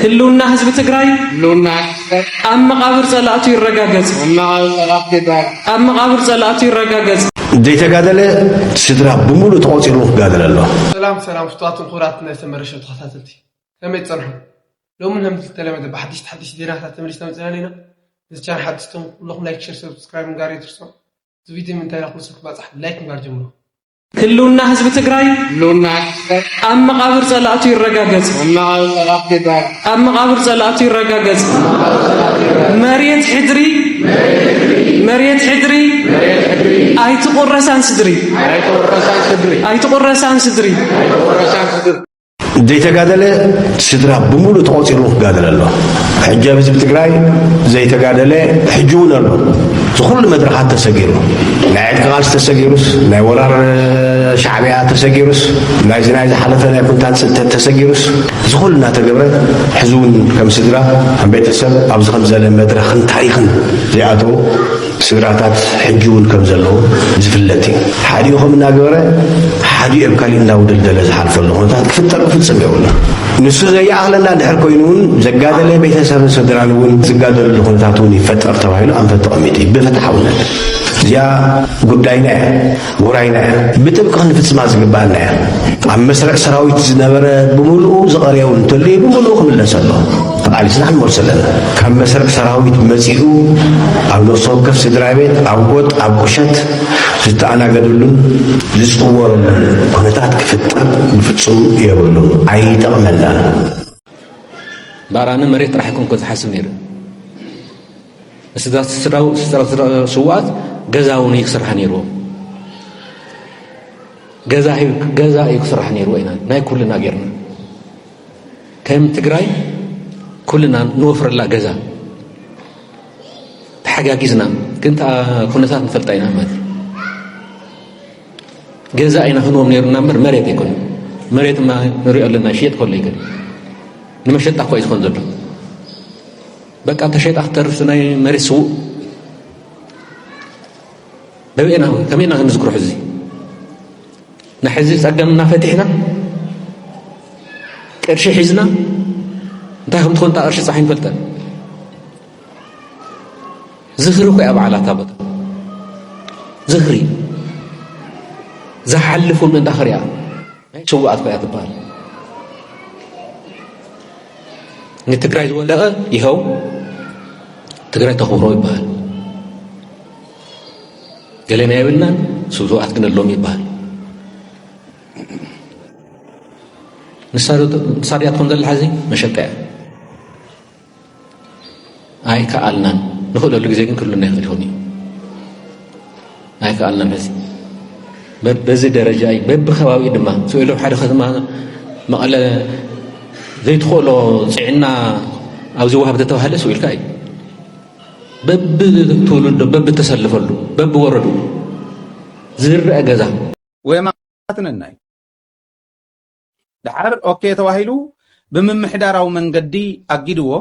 ህልውና ህዝብ ትግራይ ኣብ መቃብር ጸላእቱ ይረጋገጽ ኣብ መቃብር ጸላእቱ ይረጋገጽ ዘይተጋደለ ስድራ ብሙሉ ተቆፂሩ ክጋደል ኣሎ። ሰላም ፍቷትን ኩራት ናይ ተመረሸት ተኸታተልቲ ከመይ ጸንሑ ሎምን هم ተለመደ በሐዲስ ዜናታት ተመልሰና መጽናና ኢና ዝቻን ሐዲስቶም ኩልኩም ላይክ ሼር ሰብስክራይብ ጋር ይትርሱ እዚ ቪዲዮ ምን ታይላ ኩልስ ክባጽሕ ላይክ ጋር ጀምሩ ህልውና ህዝብ ትግራይ ኣብ መቃብር ጸላእቱ ይረጋገጽ ኣብ መቃብር ጸላእቱ ይረጋገጽ መሬት ሕድሪ ኣይትቆረሳን ስድሪ ዘይተጋደለ ስድራ ብሙሉ ተቆፂሩ ክጋደል ኣሎ። ሕጂ ኣብ ህዝቢ ትግራይ ዘይተጋደለ ሕጂ እውን ኣሎ። ዝኩሉ መድረኻት ተሰጊሩ ናይ ዕድቂ ቃልሲ ተሰጊሩስ ናይ ወራር ሻዕብያ ተሰጊሩስ ናይ ዝሓለፈ ናይ ኩንታት ስልተት ተሰጊሩስ ዝኩሉ እናተገብረ ሕዚ እውን ከም ስድራ ከም ቤተሰብ ኣብዚ ከም ዘለ መድረኽን ታሪኽን ዘይኣተው ስድራታት ሕጂ እውን ከም ዘለዉ ዝፍለጥ እዩ። ሓዲኡ ከም እናገበረ ሓዲኡ ኣብ ካሊእ እናውድልደለ ዝሓልፈሉ ኩነታት ክፍጠር ፍፅም የብሉ ንሱ ዘየኣኽለና ድሕር ኮይኑ እውን ዘጋደለ ቤተሰብን ስድራን እውን ዝጋደለሉ ኩነታት እውን ይፈጠር ተባሂሉ ኣንፈት ተቐሚጡ እዩ ብፍትሓውነት እዚኣ ጉዳይና እያ ውራይና እያ ብጥብቂ ክንፍፅማ ዝግባአና እያ። ኣብ መስርዕ ሰራዊት ዝነበረ ብምሉኡ ዝቐርየው እንተልዩ ብምሉኡ ክምለስ ኣሎ ተቃሊስና ክንመልሶ ኣለና። ካብ መስርዕ ሰራዊት መፂኡ ኣብ ነፍሲ ወከፍ ስድራ ቤት ኣብ ጎጥ ኣብ ቁሸት ዝተኣናገድሉን ዝፅወረሉን ኩነታት ክፍጠር ብፍፁም የብሉ ኣይጠቕመና። ባራነ መሬት ጥራሕ ይኮንኩ ዝሓስብ ነይሩ ስዋኣት ገዛ እውን ይክስራሕ ነይርዎ ገዛ እዩ ክስራሕ ነይርዎ ኢና ናይ ኩልና ጌርና ከም ትግራይ ኩልና ንወፍረላ ገዛ ተሓጋጊዝና ክንታ ኩነታት ንፈልጣ ኢና ማለት ገዛ ኢና ክንዎም ነይሩና እምበር መሬት ኣይኮነ መሬት ማ ንሪኦ ኣለና ሽየጥ ከሎ ይገድ ንመሸጣ እኳ እዩ ዝኮን ዘሎ በቃ ተሸጣ ክተርፍ ናይ መሬት ስውእ በብኤና ከመይና ክንዝክሮ ሕዚ ንሕዚ ፀገምና ፈቲሕና ቅርሺ ሒዝና እንታይ ከም ትኮን ቅርሺ ፀሓይ ንፈልጠን ዝኽሪ ኮይ ኣብ ዓላታ ቦታ ዝኽሪ ዝሓልፉ ምእንታ ኽሪያ ስዋኣት ኮያ ትበሃል ንትግራይ ዝወለቐ ይኸው ትግራይ ተኽብሮ ይበሃል ገለና የብልናን ስውኣት ግን ኣለዎም ይበሃል ንሳድያ ትኾን ዘላ ሓዚ መሸጣ እያ ኣይከኣልናን ንኽእለሉ ግዜ ግን ክህሉና ይኽእል ይኹን እዩ ኣይከኣልናን ሕዚ በዚ ደረጃ እዩ በብኸባቢ ድማ ስኢሎም ሓደ ከተማ መቐለ ዘይትኽእሎ ፅዕና ኣብዚ ውሃብ ተተባሃለ ስኢልካ እዩ በብትውልዶ በብተሰልፈሉ በብወረዱ ዝርአ ገዛ ወይማትነና እዩ ድሓር ኦኬ ተባሂሉ ብምምሕዳራዊ መንገዲ ኣጊድዎ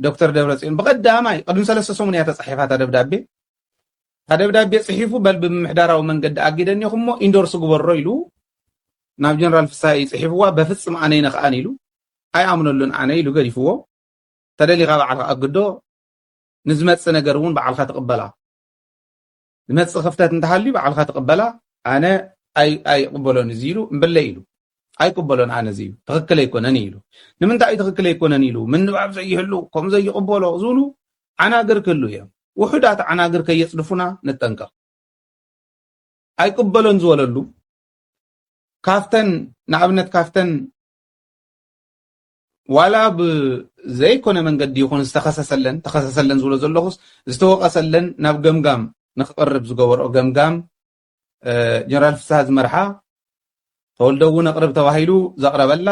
ዶክተር ደብረጽዮን በቀዳማይ ቅድም 3 ሰሙን እያ ተጻሒፋ ደብዳቤ ጽሒፉ በል ብምምሕዳራዊ መንገዲ ኣጊደኒ እሞ ኢንዶርስ ግበሮ ኢሉ ናብ ጀነራል ፍሳይ ጽሒፍዋ በፍጽም ኣነ ይነኽኣን ኢሉ ኣይ ኣምነሉን ኣነ ኢሉ ገሪፍዎ ተደሊኻ በዓልካ ኣግዶ ንዝመጽእ ነገር እውን በዓልካ ተቀበላ ዝመጽእ ክፍተት እንተሃልዩ በዓልካ ተቀበላ ኣነ ኣይ ቅበሎን እዚ ኢሉ እምበለ ኢሉ ኣይቅበሎን ኣነ እዚ ትኽክል ኣይኮነን ኢሉ ንምንታይ ትኽክል ኣይኮነን ኢሉ ምንባብ ዘይህሉ ከም ዘይቅበሎ ዝብሉ ዓናግር ክህሉ እዮም ውሑዳት ዓናግር ከየጽድፉና ንጠንቀቕ ኣይቅበሎን ዝወለሉ ካፍተን ንኣብነት ካፍተን ዋላ ብዘይኮነ መንገዲ ይኹን ተኸሰሰለን ዝብሎ ዘለኹስ ዝተወቐሰለን ናብ ገምጋም ንኽቐርብ ዝገበርኦ ገምጋም ጀነራል ፍስሓ ዝመርሓ ተወልደ እውን ኣቕርብ ተባሂሉ ዘቕረበላ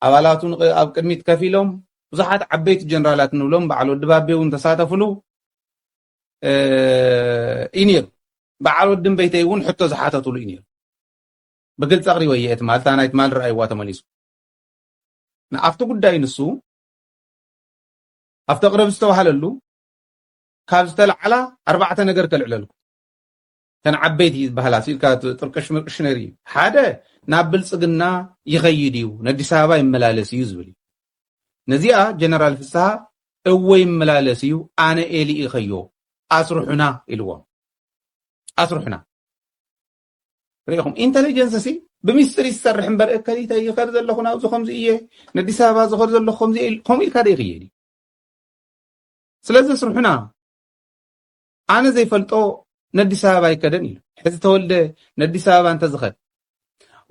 ኣባላቱ ኣብ ቅድሚት ከፍ ኢሎም ብዙሓት ዓበይቲ ጀነራላት ንብሎም በዓል ወዲ ባቤ እውን ተሳተፍሉ እዩ ነይሩ በዓል ወድን በይተይ እውን ሕቶ ዝሓተትሉ እዩ ነይሩ ብግልፂ ኣቕሪበ እየ እቲ ማልታ ናይ ትማል ረኣይዋ ተመሊሱ ንኣፍቲ ጉዳይ ንሱ ኣብቲ ቅረብ ዝተባሃለሉ ካብ ዝተለዓላ 4 ነገር ከልዕለልኩ ከን ዓበይቲ ዝበሃላ ሲልካ ጥርቅሽ ምርቅሽ ነሪ ሓደ ናብ ብልጽግና ይኸይድ እዩ ንአዲስ አበባ ይመላለስ እዩ ዝብል ነዚኣ ጀነራል ፍስሓ እወይ መላለስዩ ኣነ ኤሊ ኢኸዮ ኣስሩሑና ኢልዎም ኣስሩሑና ሪኢኹም ኢንተሊጀንስ ሲ ብምስጢር ይሰርሕ እምበር እከሊተ ይኸድ ዘለኹ ናብዚ ከምዚ እየ ንኣዲስ ኣበባ ዝኸድ ዘለኹ ከምኡ ኢልካ ደ ይኽየድ ስለዚ ኣስሩሑና ኣነ ዘይፈልጦ ንኣዲስ ኣበባ ይከደን ኢሉ ሕዚ ተወልደ ንኣዲስ ኣበባ እንተዝኸድ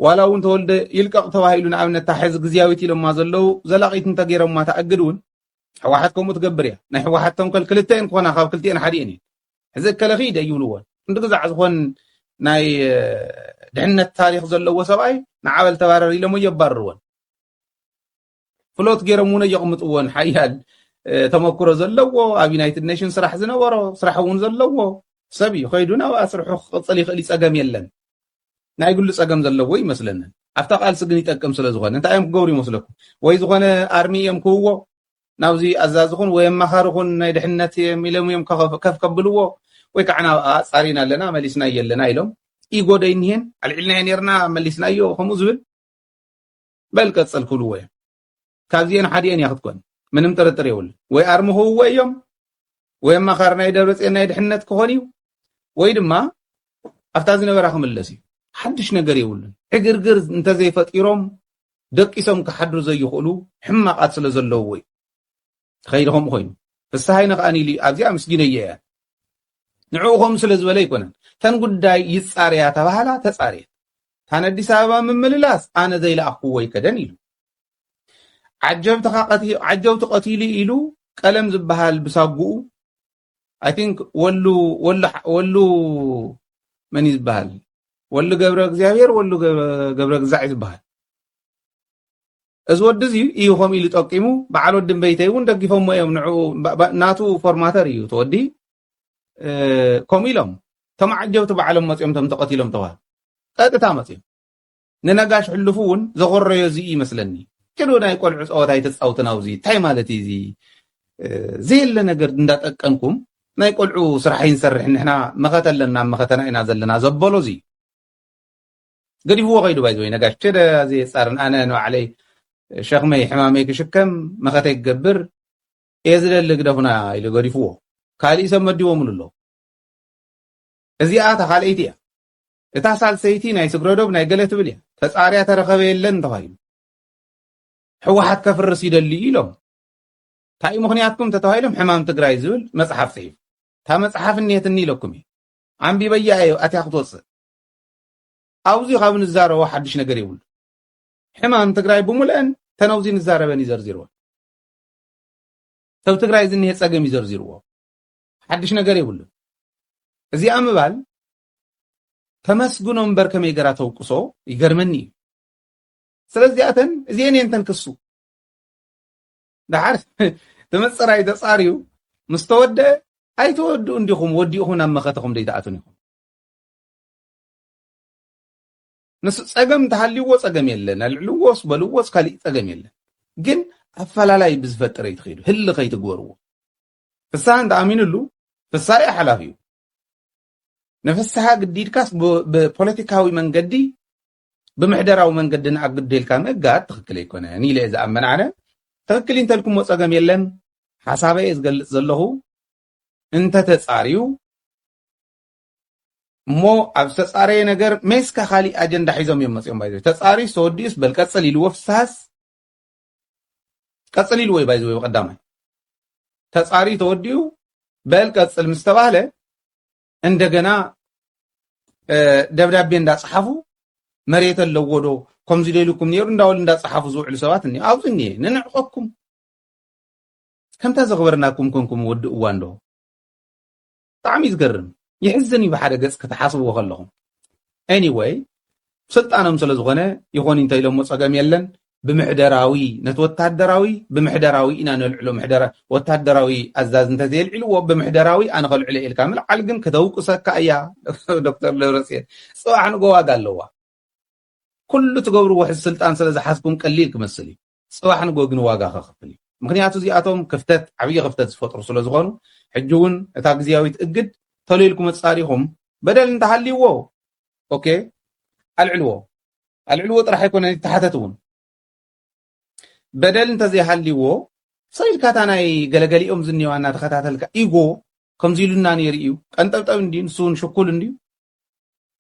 ዋላ እውን ተወልደ ይልቀቕ ተባሂሉ ንኣብነት ሕዚ ግዝያዊት ኢሎማ ዘለው ዘላቒት እንተገይሮማ ተኣግድ እውን ሕወሓት ከምኡ ትገብር እያ ናይ ሕወሓቶም ክልተአን ክኾና ካብ ክልቲአን ሓዲአን እየን ሕዚ እከለኺ ደይብልዎን እንድግዛዕ ዝኾን ናይ ድሕነት ታሪክ ዘለዎ ሰብኣይ ንዓበል ተባረር ኢሎሞ የባርርዎን ፍሎት ገይሮም እውን የቕምጥዎን ሓያል ተመክሮ ዘለዎ ኣብ ዩናይትድ ኔሽን ስራሕ ዝነበሮ ስራሕ እውን ዘለዎ ሰብ እዩ ከይዱ ናብ ኣስርሑ ክቕፅል ይኽእል ፀገም የለን ናይ ግሉ ፀገም ዘለዎ ይመስለኒ ኣብታ ቃልሲ ግን ይጠቅም ስለ ዝኾነ እንታይ እዮም ክገብሩ ይመስለኩም ወይ ዝኾነ ኣርሚ እዮም ክህዎ ናብዚ ኣዛዝኹን ወይ ኣማኻርኹን ናይ ድሕነት ኢሎም እዮም ከፍ ከብልዎ ወይ ከዓ ፃሪና ኣለና መሊስና የለና ኢሎም ኢጎደ ይንሄን ኣልዒልና ነርና መሊስናዮ ከምኡ ዝብል በልቀፅል ክብልዎ እዮም ካብዚአን ሓዲአን እያ ክትኮን ምንም ጥርጥር የብሉ ወይ ኣርሚ ክህዎ እዮም ወይ ኣማኻር ናይ ደብረፅዮን ናይ ድሕነት ክኾን እዩ ወይ ድማ ኣብታ ዝነበራ ክምለስ እዩ ሓድሽ ነገር የብሉን ዕግርግር እንተዘይፈጢሮም ደቂሶም ክሓድሩ ዘይኽእሉ ሕማቃት ስለ ዘለዎ ወይ ከይድ ከምኡ ኮይኑ ፍስሓይ ነኸኣኒ ኢሉ ኣብዚኣ ምስጊነ እየ እያ ንዕኡ ከምኡ ስለ ዝበለ ይኮነን ተን ጉዳይ ይፃርያ ተባሃላ ተፃርየት ታን ኣዲስ ኣበባ ምምልላስ ኣነ ዘይለኣኽዎ ይከደን ኢሉ ዓጀብቲ ቀቲሉ ኢሉ ቀለም ዝበሃል ብሳጉኡ ኣይ ቲንክ ወሉ መን ዝበሃል ወሉ ገብረ እግዚኣብሔር ወሉ ገብረ ግዛዕ ዝበሃል እዚ ወዲ እዚ እዩ ከምኡ ኢሉ ጠቂሙ በዓል ወድን በይተይ እውን ደጊፎሞ እዮም ንዕኡ ናቱ ፎርማተር እዩ ተወዲ ከምኡ ኢሎም እቶም ዓጀብቲ በዓሎም መፅኦም ቶም ተቐቲሎም ተባሃሉ ቀጥታ መፅኦም ንነጋሽ ሕልፉ እውን ዘኾረዮ እዚ ይመስለኒ ክዶ ናይ ቆልዑ ፀወታ ይተፃውቱ ናብዚ እንታይ ማለት እዩ እዚ ዘየለ ነገር እንዳጠቀምኩም ናይ ቆልዑ ስራሕ ይንሰርሕ ንሕና መኸተ ኣለና መኸተና ኢና ዘለና ዘበሎ እዚ ገዲፍዎ ከይዱ ባይዘ ወይ ነጋሽ ቸደ ዘየፃርን ኣነ ንባዕለይ ሸኽመይ ሕማመይ ክሽከም መኸተይ ክገብር እየ ዝደሊ ግደፉና ኢሉ ገዲፍዎ ካልእ ሰብ መዲቦምሉ ኣሎ እዚኣ ተኻልአይቲ እያ እታ ሳልሰይቲ ናይ ስግረዶብ ናይ ገለ ትብል እያ ተፃርያ ተረኸበ የለን ተባሂሉ ሕወሓት ከፍርስ ይደሊ ኢሎም እንታይ ምክንያትኩም ተተባሂሎም ሕማም ትግራይ ዝብል መፅሓፍ ፅሒፍ እታ መፅሓፍ እኒአትኒ ኢለኩም እየ ዓንቢበያ እዮ ኣትያ ክትወፅእ ኣብዚ ካብ ንዛረቦ ሓድሽ ነገር ይብሉ ሕማም ትግራይ ብምልአን ተነውዚ ንዛረበን ይዘርዚርዎ ሰብ ትግራይ ዝኒሄ ፀገም ይዘርዚርዎ ሓድሽ ነገር ይብሉ እዚኣ ምባል ተመስግኖ እምበር ከመይ ገራ ተውቅሶ ይገርመኒ እዩ ስለዚኣተን እዚአን እየን ተንክሱ ድሓር ተመፅራይ ተፃርዩ ምስ ተወድአ ኣይተወድኡ እንዲኹም ወዲእኹም ናብ መኸተኹም ደይተኣቱን ኢኹም ንሱ ፀገም ተሃልይዎ ፀገም የለን ኣልዕልዎስ በልዎስ ካሊእ ፀገም የለን ግን ኣፈላላይ ብዝፈጠረ ይትኸይዱ ህሊ ከይትግበርዎ ፍስሓ እንተኣሚኑሉ ፍስሓ እያ ሓላፊ እዩ ንፍስሓ ግዲድካስ ብፖለቲካዊ መንገዲ ብምሕደራዊ መንገዲ ንኣግደልካ መጋድ ትኽክል ኣይኮነን ኢለ ዝኣመን ኣነ ትኽክል እንተልኩሞ ፀገም የለን ሓሳበይ ዝገልፅ ዘለኹ እንተተፃርዩ እሞ ኣብ ዝተፃረየ ነገር ሜስካ ካሊእ ኣጀንዳ ሒዞም እዮም መፅኦም ባይዘ ተፃሪዩስ ተወዲኡስ በል ቀፅል ኢልዎ ፍስሓስ ቀፅል ኢልዎ እዩ ባይዘ ብቐዳማይ ተፃሪዩ ተወዲኡ በል ቀፅል ምስ ተባሃለ እንደገና ደብዳቤ እንዳፅሓፉ መሬት ኣለዎ ዶ ከምዚ ደኢልኩም ነይሩ እንዳበሉ እንዳፅሓፉ ዝውዕሉ ሰባት እኒኦ ኣብዚ እኒአ ንንዕቐኩም ከምታ ዘኽበርናኩም ኮንኩም ወድእዋ እንዶ ብጣዕሚ ዝገርም ይሕዝን እዩ ብሓደ ገፅ ከተሓስብዎ ከለኹም ኤኒዌይ ስልጣኖም ስለ ዝኾነ ይኾን እንተኢሎሞ ፀገም የለን ብምሕደራዊ ነቲ ወታደራዊ ብምሕደራዊ ኢና ነልዕሎ ወታደራዊ ኣዛዝ እንተዘየልዕልዎ ብምሕደራዊ ኣነ ከልዕሎ ኢልካ ምልዓል ግን ከተውቅሰካ እያ ዶክተር ደብረፅዮን ፅባሕ ንጎ ዋጋ ኣለዋ ኩሉ ትገብርዎ ሕዚ ስልጣን ስለ ዝሓስኩም ቀሊል ክመስል እዩ ፅባሕ ንጎ ግን ዋጋ ከኽፍል እዩ ምክንያቱ እዚኣቶም ክፍተት ዓብዪ ክፍተት ዝፈጥሩ ስለ ዝኾኑ ሕጂ እውን እታ ግዝያዊት እግድ ተለይልኩም መፃሪኹም በደል እንተሃልይዎ ኦኬ ኣልዕልዎ ጥራሕ ኣይኮነ ተሓተት እውን بدل انت زي حليو صيد كاتاناي غلغليوم زنيوا انا تخاتاتلك ايغو كمزيلونا نيريو قنطبطب اندي نسون شكول اندي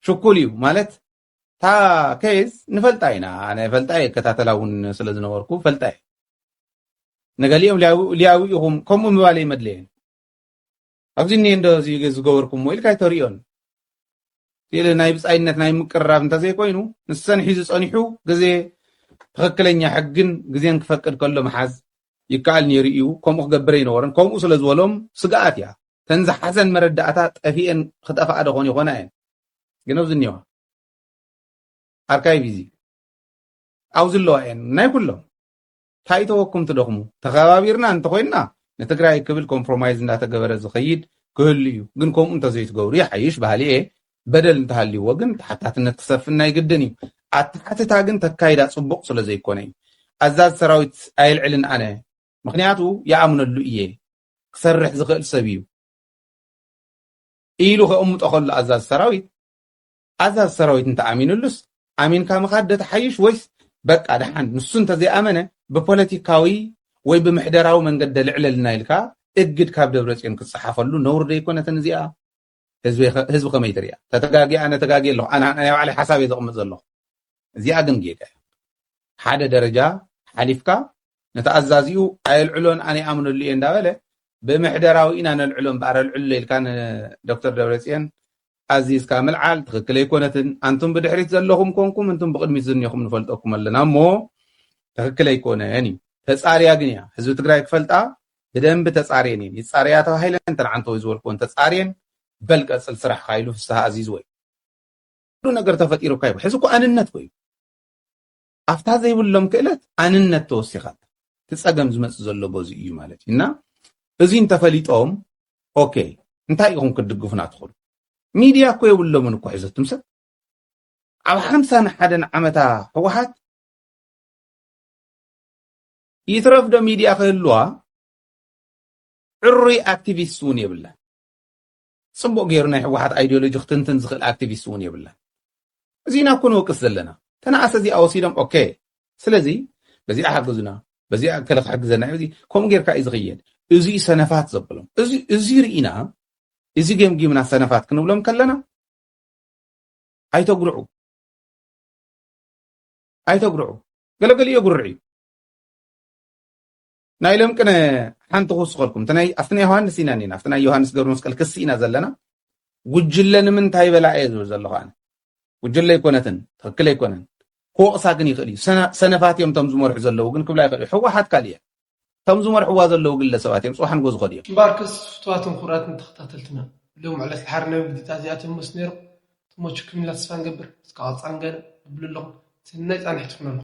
شكوليو مالت تا كيس نفلطاينا انا فلطاي كتاتلاون سلازنوركو فلطاي نغاليوم لياويهم كوم مبالي مدلين ابزيني اندوزي زغوركم ويل كاي توريون يله ناي بصاينت ناي مقراب انت زي كوينو نسن حيز صنيحو غزي تخكلኛ حقن غزين كفقد كله محاز يكال نيريو كوم خغبر ينورن كوم سلازولم سغات يا تنز حسن مرداتا طفين خطفا ادخون يخونا غنو زنيوا اركايفيزي اوزلوين ناي كله ታይተወኩም ትደኽሙ ተኸባቢርና እንተኮይና ንትግራይ ክብል ኮምፕሮማይዝ እንዳተገበረ ዝኸይድ ክህሉ እዩ ግን ከምኡ እንተዘይትገብሩ ይሓይሽ ባህሊ በደል እንተሃልይዎ ግን ተሓታትነት ክሰፍና ይግድን እዩ ኣተሓትታ ግን ተካይዳ ፅቡቕ ስለ ዘይኮነ እዩ ኣዛዝ ሰራዊት ኣይልዕልን ኣነ ምክንያቱ ይኣምነሉ እየ ክሰርሕ ዝኽእል ሰብ እዩ ኢሉ ከእሙጦ ከሎ ኣዛዝ ሰራዊት እንተኣሚኑሉስ ኣሚንካ ምኻድ ተሓይሽ ወይስ በቃ ደሓን ንሱ እንተዘይኣመነ بpolitikaዊ ወይ በመሕደራዊ መንገድ ልዕለልና ኢልካ እግድ ካብ ደብረጽዮን ክጽሓፈሉ ነውር ደይኮነ ተንዚኣ ህዝቢ ከመይ ትሪያ ተተጋጊያ ነተጋጊያ ኣለሁ ኣና ናይ ባዕለይ ሓሳብ የዘቕምጥ ዘለኹ እዚኣ ግን ጌጋ ሓደ ደረጃ ሓሊፍካ ነተኣዛዚኡ ኣይልዕሎን ኣነ ኣምነሉ እየ እንዳበለ በመሕደራዊ ኢና ነልዕሎን ባዕረ ልዕሎ ኢልካ ዶክተር ደብረጽዮን ኣዚዝካ ምልዓል ትክክል ኣይኮነትን አንቱም ብድሕሪት ዘለኹም ኮንኩም እንቱም ብቅድሚት ዝንኹም ንፈልጠኩም ኣለና እሞ ትክክል ኣይኮነን እዩ ተጻርያ ግን ያ ህዝቢ ትግራይ ክፈልጣ ብደንብ ተጻርየን ይጻርያ ተባሂለን ተንዓንቶ ዝወልኮን ተጻርየን በልቀጽል ስራሕ ካይሉ ፍስሓ ኣዚዝ ወይ ሁሉ ነገር ተፈጢሩ ካይቡ ሕዝኩ አንነት ወይ ኣፍታ ዘይብሎም ክእለት አንነት ተወሲኻ ትጸገም ዝመጽ ዘሎ ጎዚ እዩ ማለት እና እዚ እንተፈሊጦም ኦኬ እንታይ ኢኹም ክድግፉና ትኽእሉ ሚድያ እኮ የብሎምን እኮ ሒዘትም ሰብ ኣብ 51 ዓመታ ህወሓት يترفد ميديا خلوا عري اكتيفيستون يبلا صبو غيرنا واحد ايديولوجي ختنتن زخل اكتيفيستون يبلا زينا كون وقس زلنا تنعس زي اوسيدم اوكي سلازي بزي احجزنا بزي اكل حجزنا بزي كوم غير كاي زغيد ازي سنفات زبلهم ازي رينا ازي جيمنا سنفات كنبلهم كلنا ايتقرعوا قالوا يقرعي نايلم كنا حنت خوسقلكم تناي افتنا يوحنس ينانينا افتنا يوحنس ገብረ መስቀል ክሲና ዘለና ጉጅለን ምን ታይ በላዕ ዘለኹ ኣነ ጉጅለ ይኮነትን ትክክል ይኮነን ኮቕሳ ግን ይኽእል ሰነፋት እዮም ተም ዝመርሑ ዘለዉ ግን ክብላ ይኽእል ሕወሓት ካልየ ተም ዝመርሕዋ ዘለዉ ግለሰባት እዮም ፅዋሓን ጎዝ ኸድ እዮም ባርክስ ፍትዋትን ኩራትን ተኸታተልትና ሎም ዕለት ሓርነ ብዲታ እዚኣቶም ምስ ነይሩ ትሞቹ ክምላ ተስፋ ንገብር እስካብ ፃንገለ ብልሎም ስናይ ፃንሕት ትኽነሉ